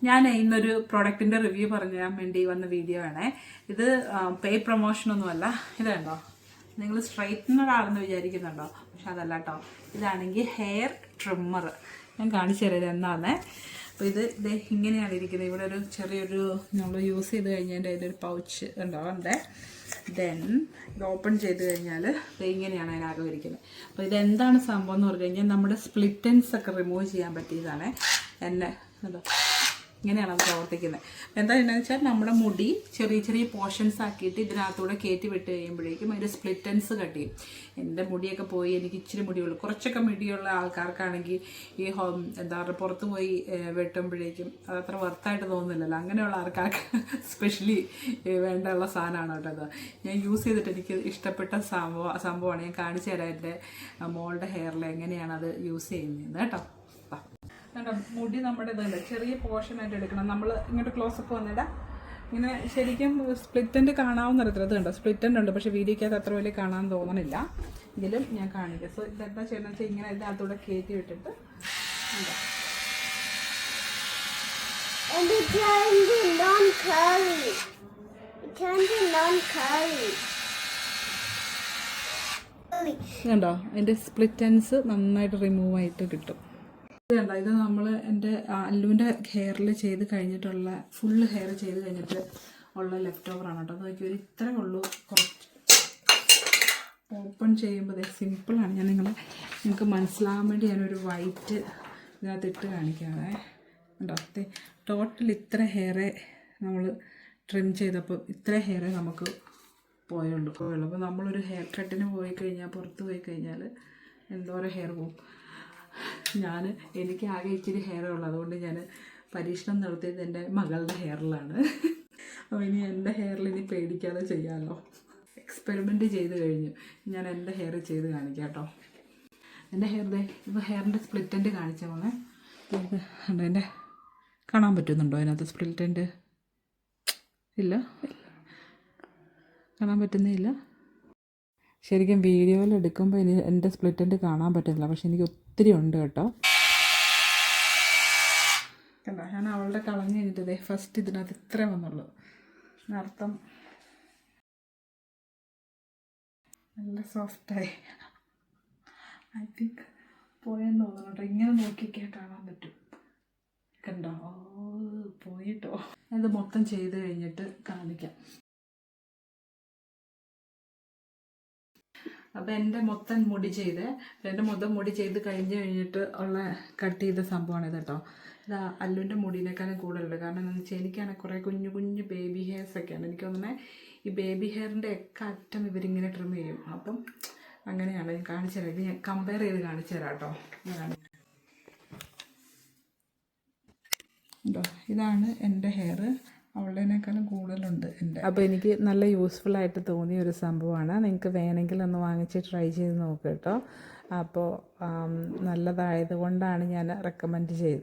ഞാൻ ഇന്നൊരു പ്രോഡക്റ്റിൻ്റെ റിവ്യൂ പറയാൻ വേണ്ടി വന്ന വീഡിയോ ആണ്. ഇത് പെയ്ഡ് പ്രൊമോഷനൊന്നുമല്ല. ഇത് കണ്ടോ, നിങ്ങൾ സ്ട്രൈറ്റ്നർ ആണെന്ന് വിചാരിക്കുന്നുണ്ടോ? പക്ഷെ അതല്ല കേട്ടോ. ഇതാണെങ്കിൽ ഹെയർ ട്രിമ്മർ. ഞാൻ കാണിച്ചു തരാം ഇത് എന്താണെന്ന്. അപ്പോൾ ഇത് ഇങ്ങനെയാണ് ഇരിക്കുന്നത്. ഇവിടെ ഒരു ചെറിയൊരു നമ്മൾ യൂസ് ചെയ്ത് കഴിഞ്ഞതിൻ്റെ അതിലൊരു പൗച്ച് ഉണ്ടാവണ്ടേ. ദെൻ ഇത് ഓപ്പൺ ചെയ്ത് കഴിഞ്ഞാൽ ഇങ്ങനെയാണ് അതിനകം ഇരിക്കുന്നത്. അപ്പോൾ ഇതെന്താണ് സംഭവം എന്ന് പറഞ്ഞു കഴിഞ്ഞാൽ നമ്മുടെ സ്പ്ലിറ്റൻസ് ഒക്കെ റിമൂവ് ചെയ്യാൻ പറ്റിയതാണ്. എന്നെ എന്തോ ഇങ്ങനെയാണ് അത് പ്രവർത്തിക്കുന്നത്. എന്താണെന്ന് വെച്ചാൽ നമ്മുടെ മുടി ചെറിയ ചെറിയ പോർഷൻസ് ആക്കിയിട്ട് ഇതിനകത്തൂടെ കയറ്റി വിട്ട് കഴിയുമ്പോഴേക്കും അതിൻ്റെ സ്പ്ലിറ്റൻസ് കട്ട് ചെയ്യും. എൻ്റെ മുടിയൊക്കെ പോയി, എനിക്ക് ഇച്ചിരി മുടിയുള്ളൂ, കുറച്ചൊക്കെ മുടിയുള്ള ആൾക്കാർക്കാണെങ്കിൽ ഈ എന്താ പറയുക പുറത്ത് പോയി വെട്ടുമ്പോഴേക്കും അതത്ര വർത്തായിട്ട് തോന്നുന്നില്ലല്ലോ. അങ്ങനെയുള്ള ആൾക്കാർക്ക് സ്പെഷ്യലി വേണ്ടുള്ള സാധനമാണ് കേട്ടോ. ഞാൻ യൂസ് ചെയ്തിട്ട് എനിക്ക് ഇഷ്ടപ്പെട്ട സംഭവമാണ്. ഞാൻ കാണിച്ചു തരാം എൻ്റെ മോളുടെ ഹെയറിൽ എങ്ങനെയാണ് അത് യൂസ് ചെയ്യുന്നത് കേട്ടോ. മുടി നമ്മുടെ ഇതുണ്ട്, ചെറിയ പോർഷനായിട്ട് എടുക്കണം. നമ്മൾ ഇങ്ങോട്ട് ക്ലോസപ്പ് വന്നിടാം. ഇങ്ങനെ ശരിക്കും സ്പ്ലിറ്റൻ്റ് കാണാവുന്ന തരത്തിൽ ഇത് കണ്ടോ, സ്പ്ലിറ്റൻ്റ് ഉണ്ട്. പക്ഷേ വീഡിയോക്കകത്ത് അത്ര വലിയ കാണാൻ തോന്നണില്ല. എങ്കിലും ഞാൻ കാണിക്കാം. സോ ഇതെന്താ ചെയ്യുന്നത് വെച്ചാൽ ഇങ്ങനെ ഇതിനകത്തൂടെ കയറ്റി വിട്ടിട്ട് കണ്ടോ, അതിൻ്റെ സ്പ്ലിറ്റൻസ് നന്നായിട്ട് റിമൂവ് ആയിട്ട് കിട്ടും. ഇത് കണ്ടോ, ഇത് നമ്മൾ എൻ്റെ അല്ലുവിൻ്റെ ഹെയറിൽ ചെയ്ത് കഴിഞ്ഞിട്ടുള്ള ഫുള്ള് ഹെയർ ചെയ്ത് കഴിഞ്ഞിട്ട് ഉള്ള ലെഫ്റ്റ് ഓവറാണ് കേട്ടോ. അത് നോക്കി ഒരു ഇത്രേ ഉള്ളൂ. കുറച്ച് ഓപ്പൺ ചെയ്യുമ്പോൾ സിമ്പിളാണ്. ഞാൻ നിങ്ങൾക്ക് മനസ്സിലാകാൻ വേണ്ടി ഞാനൊരു വൈറ്റ് ഇതിനകത്ത് ഇട്ട് കാണിക്കാതെ കണ്ടോ. ടോട്ടൽ ഇത്ര ഹെയറേ നമ്മൾ ട്രിം ചെയ്തപ്പോൾ ഇത്ര ഹെയറേ നമുക്ക് പോയുള്ളൂ. അപ്പോൾ നമ്മളൊരു ഹെയർ കട്ടിന് പോയി കഴിഞ്ഞാൽ, പുറത്ത് പോയി കഴിഞ്ഞാൽ എന്തോരം ഹെയർ പോകും. എനിക്ക് ആകെ ഇച്ചിരി ഹെയർ ഉള്ളൂ. അതുകൊണ്ട് ഞാൻ പരീക്ഷണം നടത്തിയത് എൻ്റെ മകളുടെ ഹെയറിലാണ്. അപ്പോൾ ഇനി എൻ്റെ ഹെയറിൽ ഇനി പേടിക്കാതെ ചെയ്യാമല്ലോ. എക്സ്പെരിമെൻറ്റ് ചെയ്ത് കഴിഞ്ഞു. ഞാൻ എൻ്റെ ഹെയർ ചെയ്ത് കാണിക്കാം കേട്ടോ. എൻ്റെ ഇപ്പോൾ ഹെയറിൻ്റെ സ്പ്ലിറ്റൻ്റ് കാണിച്ച പോലെ ഉണ്ട്. എൻ്റെ കാണാൻ പറ്റുന്നുണ്ടോ അതിനകത്ത് സ്പ്ലിറ്റൻ്റ്? ഇല്ല, കാണാൻ പറ്റുന്നില്ല. ശരിക്കും വീഡിയോയിൽ എടുക്കുമ്പോൾ ഇനി എൻ്റെ സ്പ്ലിറ്റൻ്റ് കാണാൻ പറ്റുന്നില്ല. പക്ഷെ എനിക്ക് ഒത്തിരി ഉണ്ട് കേട്ടോ. കണ്ടോ, ഞാൻ അവളുടെ കളഞ്ഞ് കഴിഞ്ഞിട്ട് ഫസ്റ്റ് ഇതിനകത്ത് ഇത്രേ വന്നുള്ളൂ. അർത്ഥം നല്ല സോഫ്റ്റായി. ഐ തിങ്ക് പോയെന്ന് തോന്നുന്നു കേട്ടോ. ഇങ്ങനെ നോക്കിക്കാൻ കാണാൻ പറ്റും. കണ്ടോ, പോയിട്ടോ. ഇത് മൊത്തം ചെയ്ത് കഴിഞ്ഞിട്ട് കാണിക്കാം. അപ്പോൾ എൻ്റെ മൊത്തം മുടി ചെയ്ത് കഴിഞ്ഞിട്ട് ഉള്ള കട്ട് ചെയ്ത സംഭവമാണ് ഇത് കേട്ടോ. ഇത് അല്ലുവിൻ്റെ മുടിനേക്കാളും കൂടുതലുണ്ട്. കാരണം എന്താണെന്ന് വെച്ചാൽ എനിക്കാണെങ്കിൽ കുറേ കുഞ്ഞു കുഞ്ഞു ബേബി ഹെയർസൊക്കെയാണ്. എനിക്ക് തോന്നുന്നത് ഈ ബേബി ഹെയറിൻ്റെ ഒക്കെ അറ്റം ഇവരിങ്ങനെ ട്രിം ചെയ്യും. അപ്പം അങ്ങനെയാണ് ഞാൻ കാണിച്ചു തരാം. ഇത് ഞാൻ കമ്പയർ ചെയ്ത് കാണിച്ചു തരാം കേട്ടോ. കേട്ടോ, ഇതാണ് എൻ്റെ ഹെയർ. അവളുടേനേക്കാളും കൂടുതലുണ്ട് എൻ്റെ. അപ്പോൾ എനിക്ക് നല്ല യൂസ്ഫുൾ ആയിട്ട് തോന്നിയ ഒരു സംഭവമാണ്. നിങ്ങൾക്ക് വേണമെങ്കിൽ ഒന്ന് വാങ്ങിച്ച് ട്രൈ ചെയ്ത് നോക്കുക കേട്ടോ. അപ്പോൾ നല്ലതായത് കൊണ്ടാണ് ഞാൻ റെക്കമെൻഡ് ചെയ്തത്.